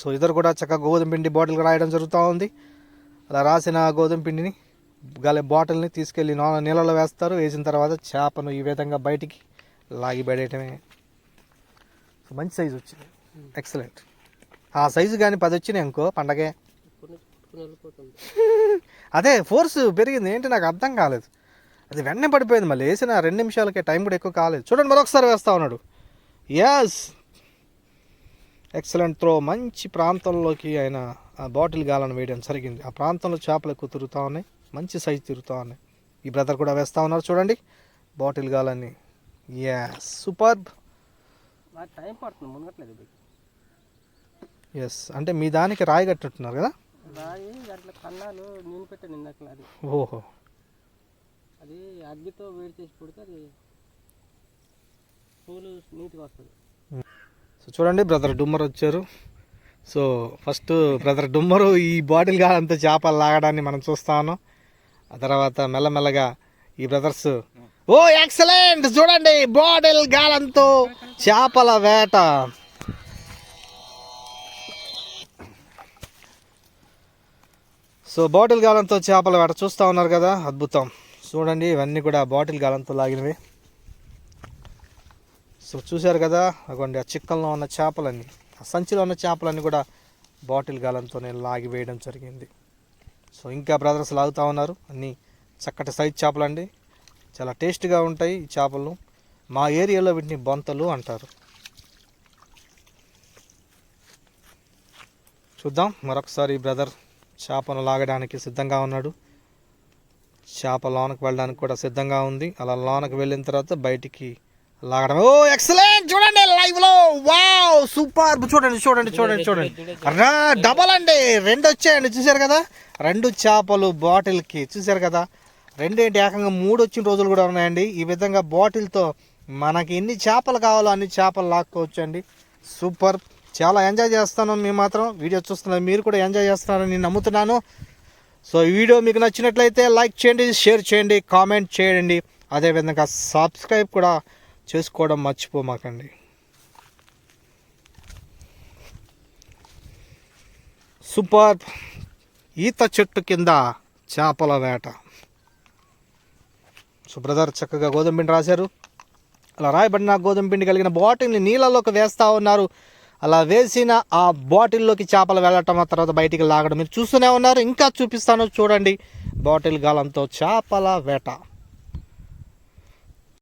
So ఇద్దరు కూడా చక్కగా గోధుమ పిండి బాటిల్కి రాయడం జరుగుతూ ఉంది. అలా రాసిన గోధుమ పిండిని బాటిల్ని తీసుకెళ్ళి నీళ్ళలో వేస్తారు. వేసిన తర్వాత చేపను ఈ విధంగా బయటికి లాగి పడేయటమే. సో మంచి సైజు వచ్చింది, ఎక్సలెంట్. ఆ సైజు కానీ 10 వచ్చినాయి అనుకో పండగే. అదే ఫోర్స్ పెరిగింది ఏంటి నాకు అర్థం కాలేదు. అది వెంటనే పడిపోయింది. మళ్ళీ వేసిన 2 నిమిషాలకే, టైం కూడా ఎక్కువ కాలేదు. చూడండి మరొకసారి వేస్తూ ఉన్నాడు. Yes, excellent throw. మంచి ప్రాంతంలోకి ఆయన ఆ బాటిల్ గాలను వేయడం జరిగింది. ఆ ప్రాంతంలో చేపలు ఎక్కువ తిరుగుతూ ఉన్నాయి, మంచి సైజు తిరుగుతూ ఉన్నాయి. ఈ బ్రదర్ కూడా వేస్తూ ఉన్నారు చూడండి బాటిల్ గాలన్నీ. Yes, superb. టైం పడుతుంది, మునగట్లేదు. ఎస్, అంటే మీ దానికి రాయి కట్టినట్టున్నారు కదా. రాయి దాంట్లో కన్నాలు నేను పెట్టాను ఇందాక. అది ఓహో, అది అగ్గితో వేడి చేసి పుడితే అది పూలు నీట్గా వస్తుంది. సో చూడండి బ్రదర్ డుమ్మర్ వచ్చారు. సో ఫస్ట్ బ్రదర్ డుమ్మరు ఈ బాటిల్ గాలంతా చేపలు లాగడాన్ని మనం చూస్తా ఉన్నాం. ఆ తర్వాత మెల్లమెల్లగా ఈ బ్రదర్స్, ఓ ఎక్సలెంట్, చూడండి బాటిల్ గాలంతో చేపల వేట. సో బాటిల్ గాలంతో చేపల వేట చూస్తూ ఉన్నారు కదా, అద్భుతం. చూడండి ఇవన్నీ కూడా బాటిల్ గాలంతో లాగినవి. సో చూశారు కదా, అగోండి ఆ చిక్కల్లో ఉన్న చేపలన్నీ, ఆ సంచిలో ఉన్న చేపలన్నీ కూడా బాటిల్ గాలంతో నేను లాగి వేయడం జరిగింది. సో ఇంకా బ్రదర్స్ లాగుతూ ఉన్నారు. అన్నీ చక్కటి సైజ్ చేపలు అండి, చాలా టేస్ట్గా ఉంటాయి ఈ చేపలు. మా ఏరియాలో వీటిని బొంతలు అంటారు. చూద్దాం మరొకసారి బ్రదర్ చేపను లాగడానికి సిద్ధంగా ఉన్నాడు. చేప లోనకు వెళ్ళడానికి కూడా సిద్ధంగా ఉంది. అలా లోనకు వెళ్ళిన తర్వాత బయటికి లాగడం. ఓ ఎక్సలెంట్, చూడండి లైవ్ లో, వావ్ సూపర్. చూడండి చూడండి చూడండి చూడండి, డబల్ అండి, 2 వచ్చాయండి. చూసారు కదా, 2 చేపలు బాటిల్కి. చూసారు కదా, 2 ఏంటి ఏకంగా 3 వచ్చిన రోజులు కూడా ఉన్నాయండి. ఈ విధంగా బాటిల్తో మనకి ఎన్ని చేపలు కావాలో అన్ని చేపలు లాక్కోవచ్చు అండి. సూపర్, చాలా ఎంజాయ్ చేస్తాను. మేము మాత్రం వీడియో చూస్తున్నారు, మీరు కూడా ఎంజాయ్ చేస్తున్నారని నేను నమ్ముతున్నాను. సో ఈ వీడియో మీకు నచ్చినట్లయితే లైక్ చేయండి, షేర్ చేయండి, కామెంట్ చేయండి. అదేవిధంగా సబ్స్క్రైబ్ కూడా చేసుకోవడం మర్చిపోమాకండి. సూపర్, ఈత చెట్టు కింద చేపల వేట. సో బ్రదర్ చక్కగా గోధుమ పిండి రాశారు. అలా రాయబడిన గోధుమ పిండి కలిగిన బాటిల్ని నీళ్ళలోకి వేస్తూ ఉన్నారు. అలా వేసిన ఆ బాటిల్లోకి చేపలు వెళ్ళటం, ఆ తర్వాత బయటికి లాగడం మీరు చూస్తూనే ఉన్నారు. ఇంకా చూపిస్తాను చూడండి బాటిల్ గాలంతో చేపల వేట.